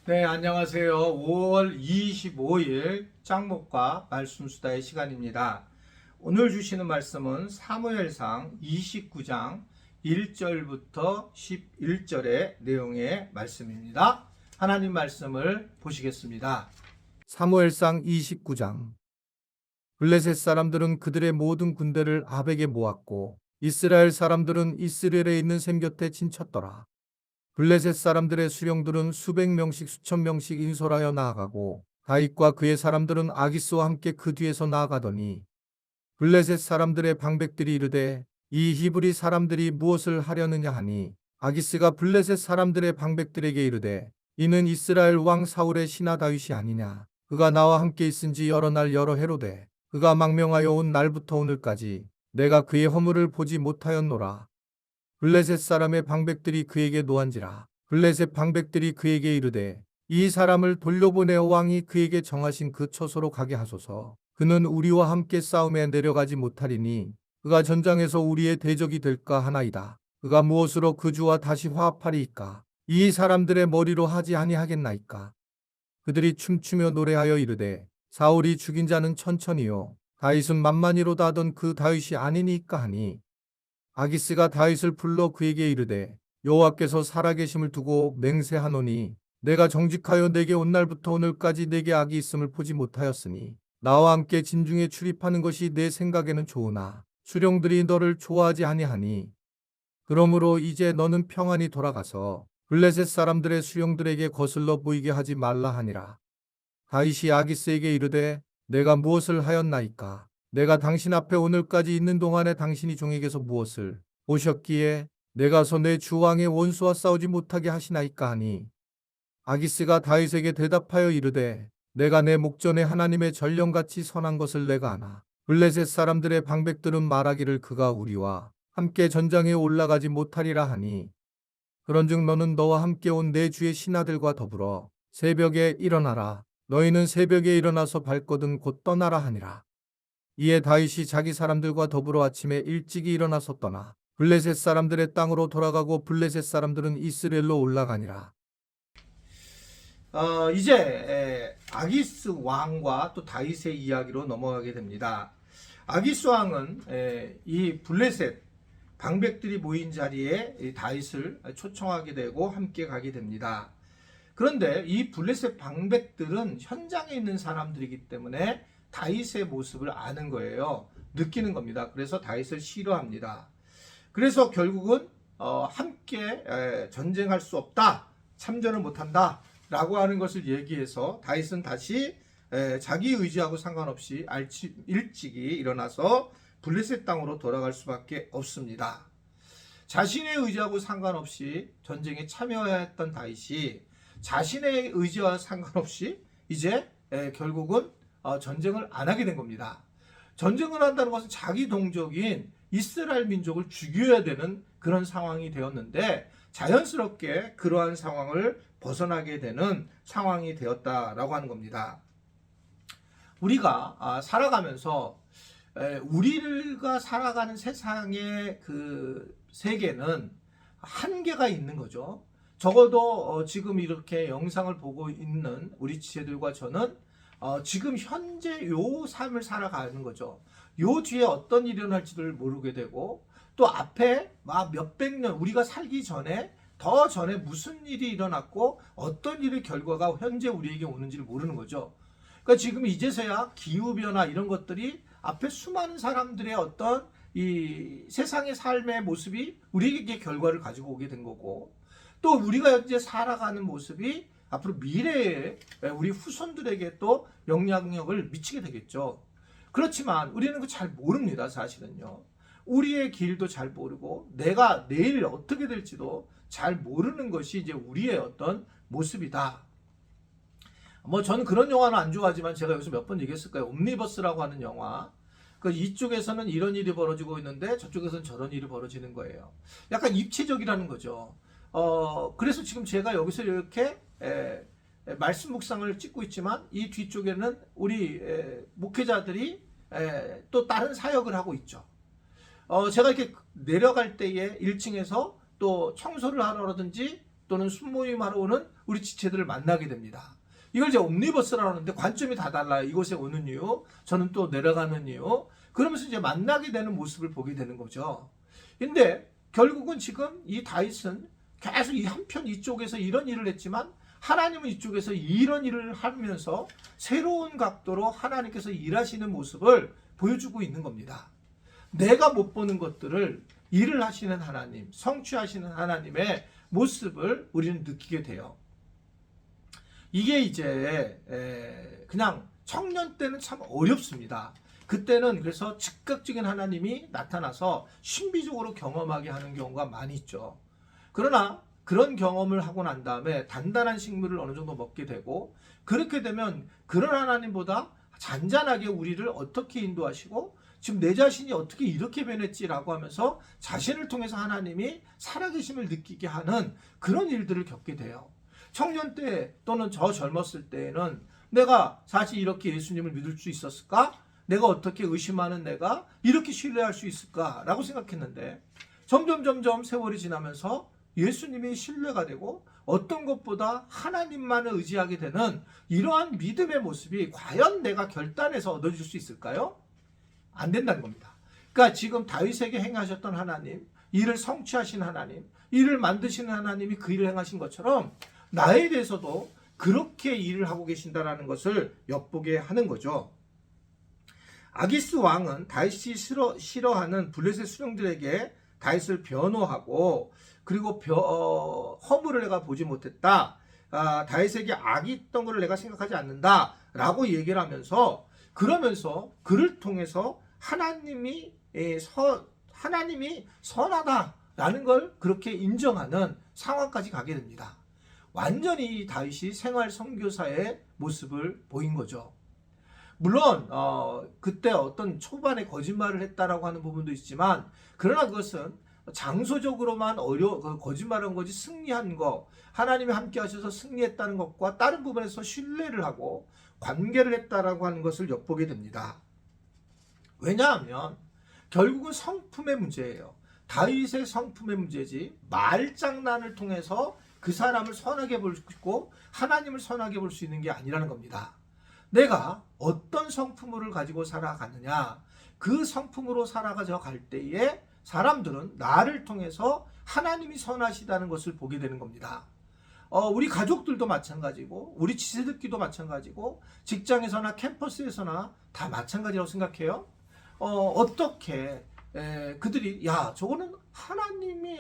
네, 안녕하세요. 5월 25일 짱목과 말씀수다의 시간입니다. 오늘 주시는 말씀은 사무엘상 29장 1절부터 11절의 내용의 말씀입니다. 하나님 말씀을 보시겠습니다. 사무엘상 29장. 블레셋 사람들은 그들의 모든 군대를 아벡에 모았고 이스라엘 사람들은 이스라엘에 있는 샘 곁에 진쳤더라. 블레셋 사람들의 수령들은 수백 명씩 수천 명씩 인솔하여 나아가고 다윗과 그의 사람들은 아기스와 함께 그 뒤에서 나아가더니 블레셋 사람들의 방백들이 이르되 이 히브리 사람들이 무엇을 하려느냐 하니 아기스가 블레셋 사람들의 방백들에게 이르되 이는 이스라엘 왕 사울의 신하 다윗이 아니냐. 그가 나와 함께 있은지 여러 날 여러 해로되 그가 망명하여 온 날부터 오늘까지 내가 그의 허물을 보지 못하였노라. 블레셋 사람의 방백들이 그에게 노한지라. 블레셋 방백들이 그에게 이르되 이 사람을 돌려보내어 왕이 그에게 정하신 그 처소로 가게 하소서. 그는 우리와 함께 싸움에 내려가지 못하리니 그가 전장에서 우리의 대적이 될까 하나이다. 그가 무엇으로 그 주와 다시 화합하리이까? 이 사람들의 머리로 하지 아니하겠나이까? 그들이 춤추며 노래하여 이르되 사울이 죽인 자는 천천히요 다윗은 만만히로다 하던 그 다윗이 아니니까 하니 아기스가 다윗을 불러 그에게 이르되 여호와께서 살아계심을 두고 맹세하노니 내가 정직하여 내게 온 날부터 오늘까지 내게 악이 있음을 보지 못하였으니 나와 함께 진중에 출입하는 것이 내 생각에는 좋으나 수령들이 너를 좋아하지 아니하니 그러므로 이제 너는 평안히 돌아가서 블레셋 사람들의 수령들에게 거슬러 보이게 하지 말라 하니라. 다윗이 아기스에게 이르되 내가 무엇을 하였나이까? 내가 당신 앞에 오늘까지 있는 동안에 당신이 종에게서 무엇을 보셨기에 내가서 내 주왕의 원수와 싸우지 못하게 하시나이까 하니 아기스가 다윗에게 대답하여 이르되 내가 내 목전에 하나님의 전령같이 선한 것을 내가 아나 블레셋 사람들의 방백들은 말하기를 그가 우리와 함께 전장에 올라가지 못하리라 하니 그런즉 너는 너와 함께 온 내 주의 신하들과 더불어 새벽에 일어나라. 너희는 새벽에 일어나서 발거든 곧 떠나라 하니라. 이에 다윗이 자기 사람들과 더불어 아침에 일찍이 일어나서 떠나 블레셋 사람들의 땅으로 돌아가고 블레셋 사람들은 이스라엘로 올라가니라. 이제 아기스 왕과 또 다윗의 이야기로 넘어가게 됩니다. 아기스 왕은 이 블레셋 방백들이 모인 자리에 다윗을 초청하게 되고 함께 가게 됩니다. 그런데 이 블레셋 방백들은 현장에 있는 사람들이기 때문에 다윗의 모습을 아는 거예요. 느끼는 겁니다. 그래서 다윗을 싫어합니다. 그래서 결국은 함께 전쟁할 수 없다, 참전을 못한다 라고 하는 것을 얘기해서 다윗은 다시 자기 의지하고 상관없이 일찍이 일어나서 블레셋 땅으로 돌아갈 수밖에 없습니다. 자신의 의지하고 상관없이 전쟁에 참여했던 다윗이 자신의 의지와 상관없이 이제 결국은 전쟁을 안 하게 된 겁니다. 전쟁을 한다는 것은 자기 동족인 이스라엘 민족을 죽여야 되는 그런 상황이 되었는데 자연스럽게 그러한 상황을 벗어나게 되는 상황이 되었다라고 하는 겁니다. 우리가 살아가면서 우리가 살아가는 세상의 그 세계는 한계가 있는 거죠. 적어도 지금 이렇게 영상을 보고 있는 우리 지체들과 저는 지금 현재 요 삶을 살아가는 거죠. 요 뒤에 어떤 일이 일어날지를 모르게 되고 또 앞에 막 몇백 년 우리가 살기 전에 더 전에 무슨 일이 일어났고 어떤 일의 결과가 현재 우리에게 오는지를 모르는 거죠. 그러니까 지금 이제서야 기후변화 이런 것들이 앞에 수많은 사람들의 어떤 이 세상의 삶의 모습이 우리에게 결과를 가지고 오게 된 거고 또 우리가 현재 살아가는 모습이 앞으로 미래에 우리 후손들에게 또 영향력을 미치게 되겠죠. 그렇지만 우리는 그 잘 모릅니다. 사실은요. 우리의 길도 잘 모르고 내가 내일 어떻게 될지도 잘 모르는 것이 이제 우리의 어떤 모습이다. 저는 그런 영화는 안 좋아하지만 제가 여기서 몇 번 얘기했을 거예요. 옴니버스라고 하는 영화. 그 이쪽에서는 이런 일이 벌어지고 있는데 저쪽에서는 저런 일이 벌어지는 거예요. 약간 입체적이라는 거죠. 그래서 지금 제가 여기서 이렇게 말씀 묵상을 찍고 있지만 이 뒤쪽에는 우리 목회자들이 또 다른 사역을 하고 있죠. 제가 이렇게 내려갈 때에 1층에서 또 청소를 하라든지 또는 순모임하러 오는 우리 지체들을 만나게 됩니다. 이걸 이제 옴니버스라고 하는데 관점이 다 달라요. 이곳에 오는 이유, 저는 또 내려가는 이유. 그러면서 이제 만나게 되는 모습을 보게 되는 거죠. 근데 결국은 지금 이 다윗은 계속 이 한편 이쪽에서 이런 일을 했지만 하나님은 이쪽에서 이런 일을 하면서 새로운 각도로 하나님께서 일하시는 모습을 보여주고 있는 겁니다. 내가 못 보는 것들을 일을 하시는 하나님, 성취하시는 하나님의 모습을 우리는 느끼게 돼요. 이게 이제 그냥 청년 때는 참 어렵습니다. 그때는 그래서 즉각적인 하나님이 나타나서 신비적으로 경험하게 하는 경우가 많이 있죠. 그러나 그런 경험을 하고 난 다음에 단단한 식물을 어느 정도 먹게 되고, 그렇게 되면 그런 하나님보다 잔잔하게 우리를 어떻게 인도하시고 지금 내 자신이 어떻게 이렇게 변했지라고 하면서 자신을 통해서 하나님이 살아계심을 느끼게 하는 그런 일들을 겪게 돼요. 청년 때 또는 저 젊었을 때에는 내가 사실 이렇게 예수님을 믿을 수 있었을까? 내가 어떻게 의심하는 내가 이렇게 신뢰할 수 있을까라고 생각했는데, 점점 세월이 지나면서 예수님이 신뢰가 되고 어떤 것보다 하나님만을 의지하게 되는 이러한 믿음의 모습이 과연 내가 결단해서 얻어질 수 있을까요? 안 된다는 겁니다. 그러니까 지금 다윗에게 행하셨던 하나님, 이를 성취하신 하나님, 이를 만드시는 하나님이 그 일을 행하신 것처럼 나에 대해서도 그렇게 일을 하고 계신다라는 것을 엿보게 하는 거죠. 아기스 왕은 다윗이 싫어하는 블레셋 수령들에게 다윗을 변호하고, 그리고 허물을 내가 보지 못했다, 다윗에게 악이 있던 것을 내가 생각하지 않는다 라고 얘기를 하면서, 그러면서 그를 통해서 하나님이 선하다라는 걸 그렇게 인정하는 상황까지 가게 됩니다. 완전히 다윗이 생활 선교사의 모습을 보인 거죠. 물론 그때 어떤 초반에 거짓말을 했다라고 하는 부분도 있지만, 그러나 그것은 장소적으로만 거짓말한 거지 승리한 거, 하나님이 함께 하셔서 승리했다는 것과 다른 부분에서 신뢰를 하고 관계를 했다라고 하는 것을 엿보게 됩니다. 왜냐하면 결국은 성품의 문제예요. 다윗의 성품의 문제지 말장난을 통해서 그 사람을 선하게 볼 수 있고 하나님을 선하게 볼 수 있는 게 아니라는 겁니다. 내가 어떤 성품을 가지고 살아가느냐, 그 성품으로 살아가져 갈 때에 사람들은 나를 통해서 하나님이 선하시다는 것을 보게 되는 겁니다. 우리 가족들도 마찬가지고 우리 지체들끼리도 마찬가지고 직장에서나 캠퍼스에서나 다 마찬가지라고 생각해요. 어떻게 그들이 야 저거는 하나님이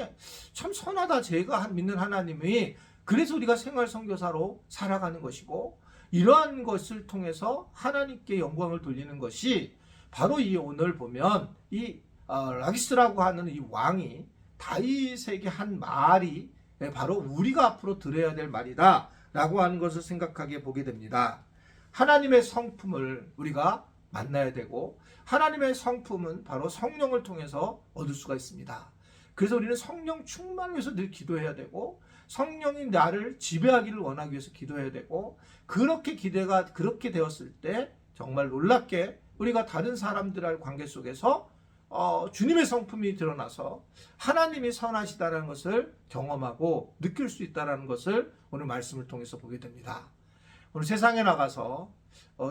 참 선하다, 제가 믿는 하나님이, 그래서 우리가 생활 선교사로 살아가는 것이고, 이러한 것을 통해서 하나님께 영광을 돌리는 것이 바로 이 오늘 보면 이 라기스라고 하는 이 왕이 다윗에게 한 말이 바로 우리가 앞으로 들어야 될 말이다 라고 하는 것을 생각하게 보게 됩니다. 하나님의 성품을 우리가 만나야 되고, 하나님의 성품은 바로 성령을 통해서 얻을 수가 있습니다. 그래서 우리는 성령 충만을 위해서 늘 기도해야 되고, 성령이 나를 지배하기를 원하기 위해서 기도해야 되고, 그렇게 되었을 때 정말 놀랍게 우리가 다른 사람들과의 관계 속에서 주님의 성품이 드러나서 하나님이 선하시다는 것을 경험하고 느낄 수 있다는 것을 오늘 말씀을 통해서 보게 됩니다. 오늘 세상에 나가서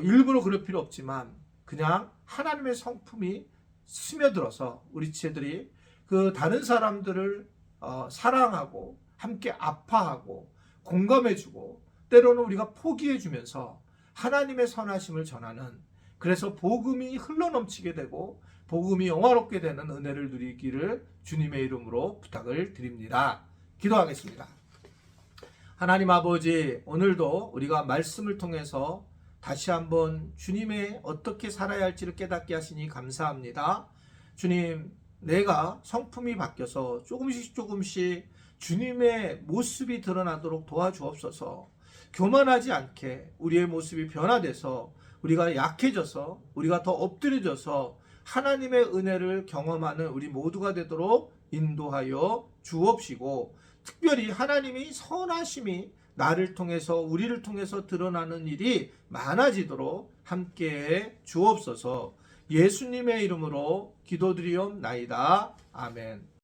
일부러 그럴 필요 없지만 그냥 하나님의 성품이 스며들어서 우리 지체들이 그 다른 사람들을 사랑하고 함께 아파하고 공감해주고 때로는 우리가 포기해주면서 하나님의 선하심을 전하는, 그래서 복음이 흘러넘치게 되고 복음이 영화롭게 되는 은혜를 누리기를 주님의 이름으로 부탁을 드립니다. 기도하겠습니다. 하나님 아버지, 오늘도 우리가 말씀을 통해서 다시 한번 주님의 어떻게 살아야 할지를 깨닫게 하시니 감사합니다. 주님, 내가 성품이 바뀌어서 조금씩 주님의 모습이 드러나도록 도와주옵소서. 교만하지 않게 우리의 모습이 변화돼서 우리가 약해져서 우리가 더 엎드려져서 하나님의 은혜를 경험하는 우리 모두가 되도록 인도하여 주옵시고, 특별히 하나님이 선하심이 나를 통해서 우리를 통해서 드러나는 일이 많아지도록 함께해 주옵소서. 예수님의 이름으로 기도드리옵나이다. 아멘.